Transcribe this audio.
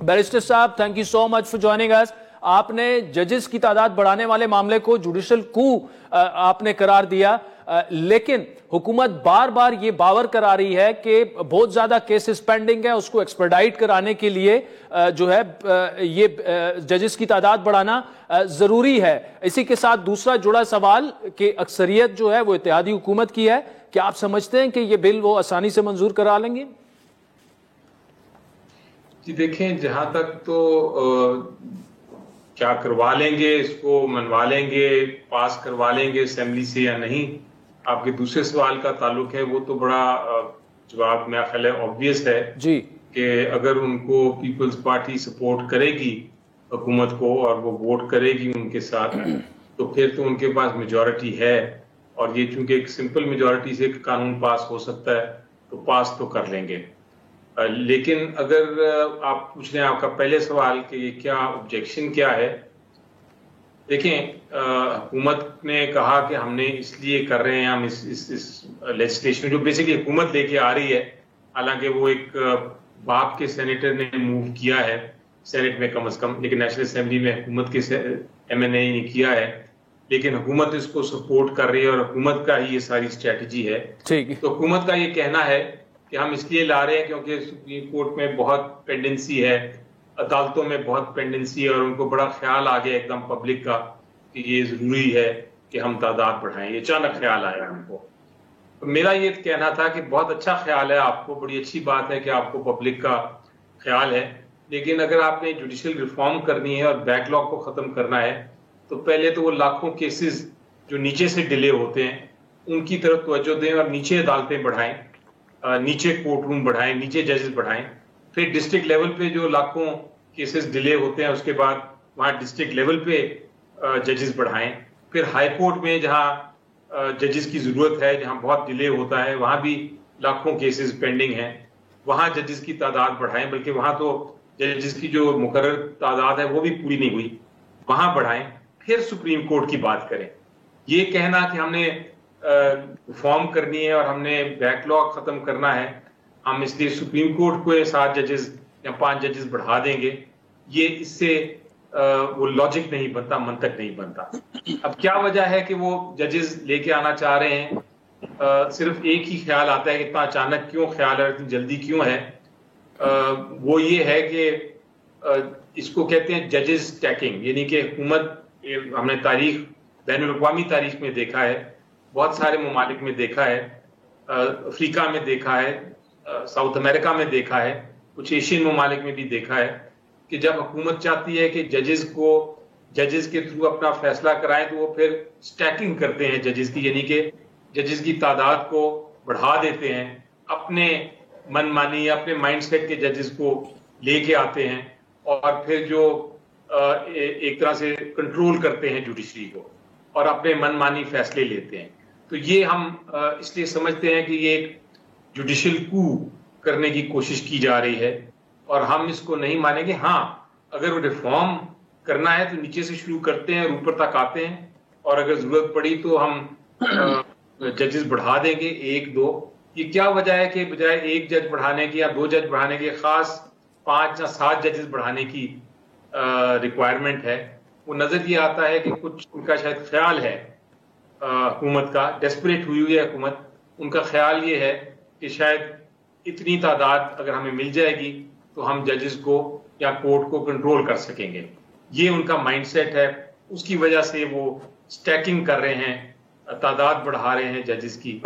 Barrister साहब, thank you so much for joining us. आपने जजेस की तादाद बढ़ाने वाले मामले को जुडिशल कू आपने करार दिया, लेकिन हुकूमत बार बार ये बावर करा रही है कि बहुत ज्यादा केसेस पेंडिंग है, उसको एक्सपेडाइट कराने के लिए जो है ये जजेस की तादाद बढ़ाना जरूरी है। इसी के साथ दूसरा जुड़ा सवाल कि अक्सरियत जो है वो इत्तेहादी हुकूमत की है, क्या आप समझते हैं कि ये बिल वो आसानी से मंजूर करा लेंगे? जी देखें, जहां तक तो क्या करवा लेंगे, इसको मनवा लेंगे, पास करवा लेंगे असेंबली से या नहीं, आपके दूसरे सवाल का ताल्लुक है, वो तो बड़ा जवाब मेरा ख्याल है ऑब्वियस है जी कि अगर उनको पीपल्स पार्टी सपोर्ट करेगी हुकूमत को और वो वोट करेगी उनके साथ, तो फिर तो उनके पास मेजॉरिटी है, और ये चूंकि एक सिंपल मेजॉरिटी से कानून पास हो सकता है तो पास तो कर लेंगे। लेकिन अगर आप पूछ रहे हैं आपका पहले सवाल कि ये क्या ऑब्जेक्शन क्या है, देखें हुकूमत ने कहा कि हमने इसलिए कर रहे हैं, हम इस लेजिस्लेशन जो बेसिकली हुकूमत लेके आ रही है, हालांकि वो एक बाप के सेनेटर ने मूव किया है सेनेट में कम से कम, लेकिन नेशनल असेंबली में हुकूमत के MNA ने किया है, लेकिन हुकूमत इसको सपोर्ट कर रही है और हुकूमत का ही ये सारी स्ट्रेटजी है। तो हुकूमत का ये कहना है कि हम इसलिए ला रहे हैं क्योंकि सुप्रीम कोर्ट में बहुत पेंडेंसी है, अदालतों में बहुत पेंडेंसी है, और उनको बड़ा ख्याल आ गया एकदम पब्लिक का कि ये जरूरी है कि हम तादाद बढ़ाएं। ये अचानक ख्याल आया हमको। तो मेरा ये कहना था कि बहुत अच्छा ख्याल है आपको, बड़ी अच्छी बात है कि आपको पब्लिक का ख्याल है, लेकिन अगर आपने जुडिशल रिफॉर्म करनी है और बैकलॉग को खत्म करना है, तो पहले तो वो लाखों केसेस जो नीचे से डिले होते हैं उनकी तरफ तवज्जो दें और नीचे अदालतें बढ़ाएं, नीचे कोर्ट रूम बढ़ाएं, नीचे जजेस बढ़ाएं। फिर डिस्ट्रिक्ट लेवल पे जो लाखों केसेस डिले होते हैं उसके बाद वहां डिस्ट्रिक्ट लेवल पे जजेस बढ़ाएं। फिर हाई कोर्ट में जहां जजेस की जरूरत है, जहां बहुत डिले होता है, वहां भी लाखों केसेस पेंडिंग हैं, वहां जजेस की तादाद बढ़ाएं, बल्कि वहां तो जजेस की जो मुकर्रर तादाद है वो भी पूरी नहीं हुई, वहां बढ़ाएं। फिर सुप्रीम कोर्ट की बात करें। ये कहना कि हमने रिफॉर्म करनी है और हमने बैकलॉग खत्म करना है, हम इसलिए सुप्रीम कोर्ट को 7 जजेस या 5 जजेस बढ़ा देंगे, ये इससे वो लॉजिक नहीं बनता, मंतक नहीं बनता। अब क्या वजह है कि वो जजेस लेके आना चाह रहे हैं? सिर्फ एक ही ख्याल आता है कि इतना अचानक क्यों ख्याल है, इतनी जल्दी क्यों है? वो ये है कि इसको कहते हैं जजेस स्टैकिंग, यानी कि हुकूमत, हमने तारीख बैनुल-अक़वामी तारीख में देखा है, बहुत सारे ममालिक में देखा है, अफ्रीका में देखा है, साउथ अमेरिका में देखा है, कुछ एशियन ममालिक में भी देखा है कि जब हुकूमत चाहती है कि जजेस के थ्रू अपना फैसला कराएं, तो वो फिर स्टैकिंग करते हैं जजेस की, यानी कि जजेस की तादाद को बढ़ा देते हैं, अपने मनमानी या अपने माइंडसेट के जजेस को लेके आते हैं और फिर जो एक तरह से कंट्रोल करते हैं जुडिशरी को और अपने मनमानी फैसले लेते हैं। तो ये हम इसलिए समझते हैं कि ये एक जुडिशल कू करने की कोशिश की जा रही है और हम इसको नहीं मानेंगे। हाँ, अगर वो रिफॉर्म करना है तो नीचे से शुरू करते हैं और ऊपर तक आते हैं, और अगर जरूरत पड़ी तो हम जजेस बढ़ा देंगे 1-2। ये क्या वजह है कि बजाय 1 जज बढ़ाने की या 2 जज बढ़ाने की खास 5 या 7 जजेस बढ़ाने की रिक्वायरमेंट है? वो नजर ये आता है कि कुछ उनका शायद ख्याल है, हुकूमत का डेस्परेट हुई है हुकूमत, उनका ख्याल ये है कि शायद इतनी तादाद अगर हमें मिल जाएगी तो हम जजेस को या कोर्ट को कंट्रोल कर सकेंगे। ये उनका माइंडसेट है, उसकी वजह से वो स्टैकिंग कर रहे हैं, तादाद बढ़ा रहे हैं जजेस की।